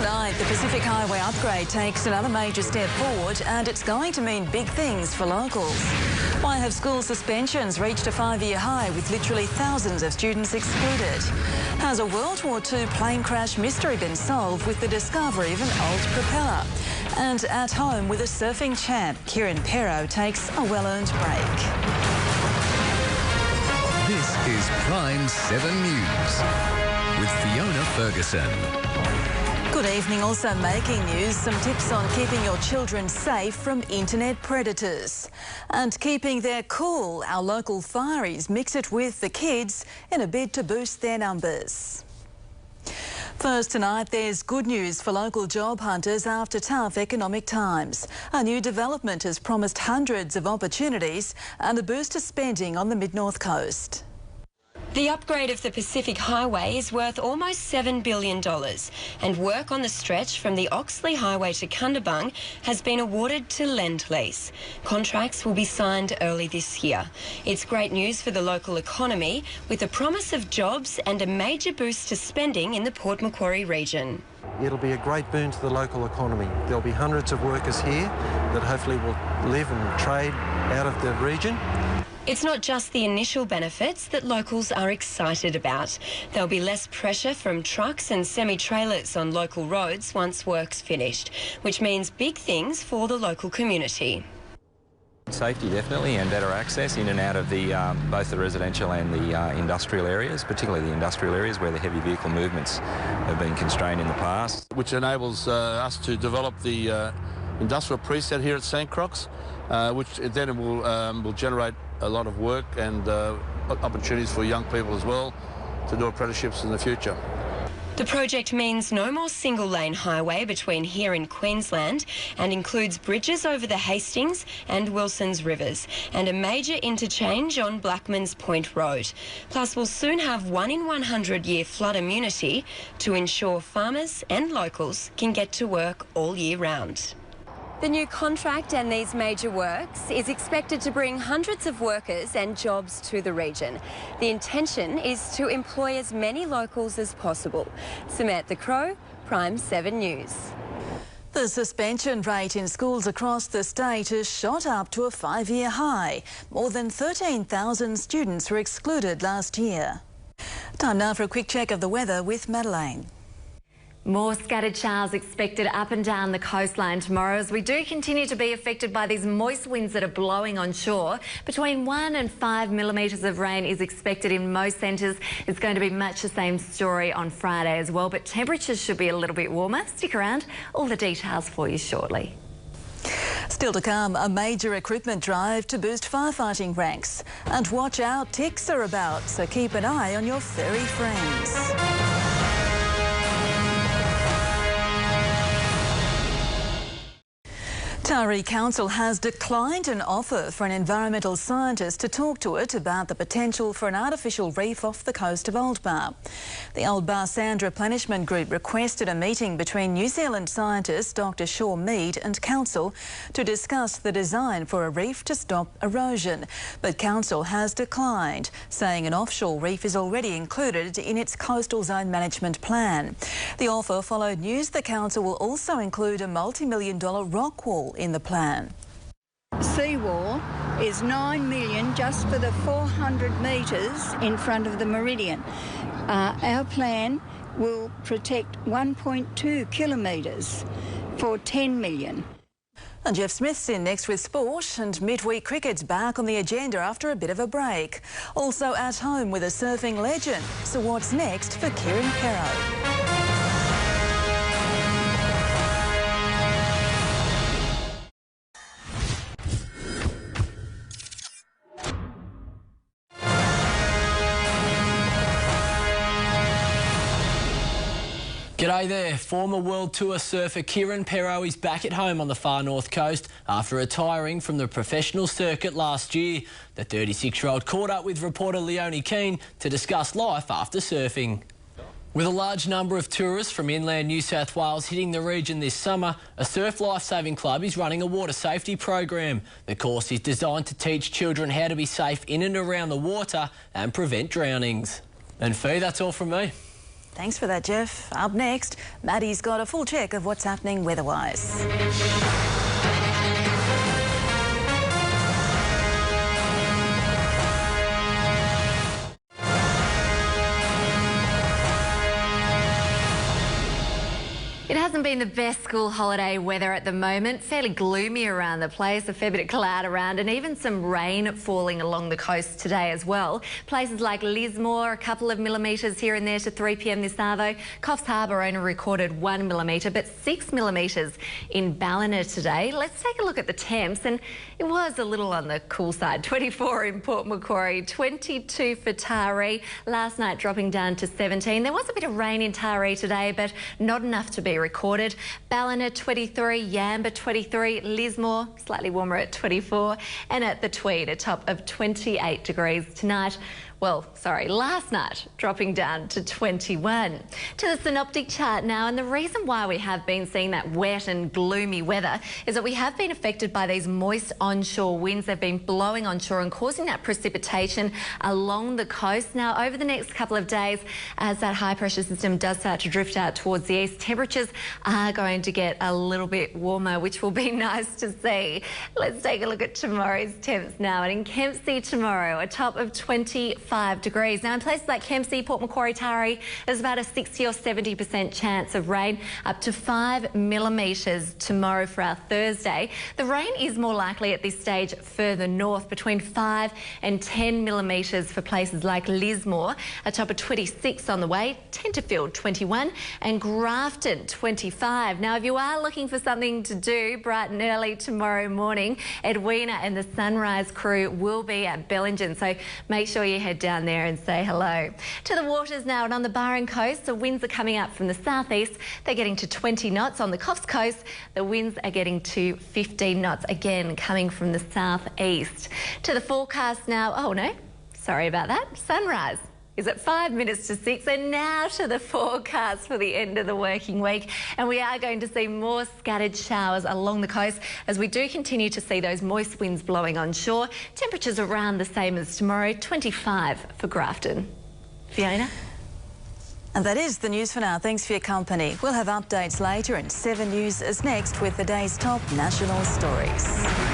Tonight, the Pacific Highway upgrade takes another major step forward, and it's going to mean big things for locals. Why have school suspensions reached a 5-year high with literally thousands of students excluded? Has a World War II plane crash mystery been solved with the discovery of an old propeller? And at home with a surfing champ, Kieran Perot takes a well-earned break. This is PRIME7 News with Fiona Ferguson. Good evening. Also making news, some tips on keeping your children safe from internet predators. And keeping their cool, our local fireys mix it with the kids in a bid to boost their numbers. First tonight, there's good news for local job hunters after tough economic times. A new development has promised hundreds of opportunities and a boost to spending on the mid-north coast. The upgrade of the Pacific Highway is worth almost $7 billion, and work on the stretch from the Oxley Highway to Cundabung has been awarded to Lend-Lease. Contracts will be signed early this year. It's great news for the local economy, with a promise of jobs and a major boost to spending in the Port Macquarie region. It'll be a great boon to the local economy. There'll be hundreds of workers here that hopefully will live and trade out of the region. It's not just the initial benefits that locals are excited about. There'll be less pressure from trucks and semi-trailers on local roads once work's finished, which means big things for the local community. Safety definitely, and better access in and out of the both the residential and the industrial areas, particularly the industrial areas where the heavy vehicle movements have been constrained in the past. Which enables us to develop the industrial preset here at St Croix, which then will generate a lot of work and opportunities for young people as well to do apprenticeships in the future. The project means no more single-lane highway between here and Queensland, and includes bridges over the Hastings and Wilson's rivers and a major interchange on Blackman's Point Road. Plus, we'll soon have 1 in 100-year flood immunity to ensure farmers and locals can get to work all year round. The new contract and these major works is expected to bring hundreds of workers and jobs to the region. The intention is to employ as many locals as possible. Samantha Crow, PRIME7 News. The suspension rate in schools across the state has shot up to a 5-year high. More than 13,000 students were excluded last year. Time now for a quick check of the weather with Madeleine. More scattered showers expected up and down the coastline tomorrow as we do continue to be affected by these moist winds that are blowing on shore. Between 1 and 5 millimetres of rain is expected in most centres. It's going to be much the same story on Friday as well, but temperatures should be a little bit warmer. Stick around, all the details for you shortly. Still to come, a major recruitment drive to boost firefighting ranks. And watch out, ticks are about, so keep an eye on your furry friends. Taree Council has declined an offer for an environmental scientist to talk to it about the potential for an artificial reef off the coast of Old Bar. The Old Bar Sand Replenishment Group requested a meeting between New Zealand scientist Dr Shaw Mead and Council to discuss the design for a reef to stop erosion. But Council has declined, saying an offshore reef is already included in its coastal zone management plan. The offer followed news the Council will also include a multi-million-dollar rock wall in the plan. Seawall is $9 million just for the 400 metres in front of the meridian. Our plan will protect 1.2 kilometres for $10 million. And Jeff Smith's in next with sport, and midweek cricket's back on the agenda after a bit of a break. Also at home with a surfing legend. So what's next for Kieran Perot? G'day there. Former World Tour surfer Kieran Perot is back at home on the far north coast after retiring from the professional circuit last year. The 36-year-old caught up with reporter Leonie Keane to discuss life after surfing. With a large number of tourists from inland New South Wales hitting the region this summer, a Surf Lifesaving Club is running a water safety program. The course is designed to teach children how to be safe in and around the water and prevent drownings. And Fee, that's all from me. Thanks for that, Jeff. Up next, Maddie's got a full check of what's happening weather-wise. It hasn't been the best school holiday weather at the moment. Fairly gloomy around the place, a fair bit of cloud around and even some rain falling along the coast today as well. Places like Lismore, a couple of millimetres here and there to 3 p.m. this hour. Coffs Harbour only recorded 1 millimetre, but 6 millimetres in Ballina today. Let's take a look at the temps, and it was a little on the cool side. 24 in Port Macquarie, 22 for Taree. Last night dropping down to 17. There was a bit of rain in Taree today, but not enough to be recorded. Ballina 23, Yamba 23, Lismore slightly warmer at 24, and at the Tweed a top of 28 degrees tonight. Well, sorry, last night dropping down to 21. To the synoptic chart now, and the reason why we have been seeing that wet and gloomy weather is that we have been affected by these moist onshore winds. They've been blowing onshore and causing that precipitation along the coast. Now, over the next couple of days, as that high pressure system does start to drift out towards the east, temperatures are going to get a little bit warmer, which will be nice to see. Let's take a look at tomorrow's temps now. And in Kempsey tomorrow, a top of 25 degrees. Now, in places like Kempsey, Port Macquarie, Taree, there's about a 60 or 70% chance of rain, up to 5 millimetres tomorrow for our Thursday. The rain is more likely at this stage further north, between 5 and 10 millimetres for places like Lismore, a top of 26 on the way, Tenterfield 21 and Grafton 25. Now, if you are looking for something to do bright and early tomorrow morning, Edwina and the Sunrise crew will be at Bellingen, so make sure you head down there and say hello. To the waters now, and on the Byron coast, the winds are coming up from the southeast. They're getting to 20 knots. On the Coffs coast, the winds are getting to 15 knots, again coming from the southeast. To the forecast now, oh no, sorry about that, sunrise is at 5 minutes to 6, and now to the forecast for the end of the working week. And we are going to see more scattered showers along the coast as we do continue to see those moist winds blowing onshore. Temperatures around the same as tomorrow, 25 for Grafton. Fiona? And that is the news for now. Thanks for your company. We'll have updates later, and 7 News is next with the day's top national stories.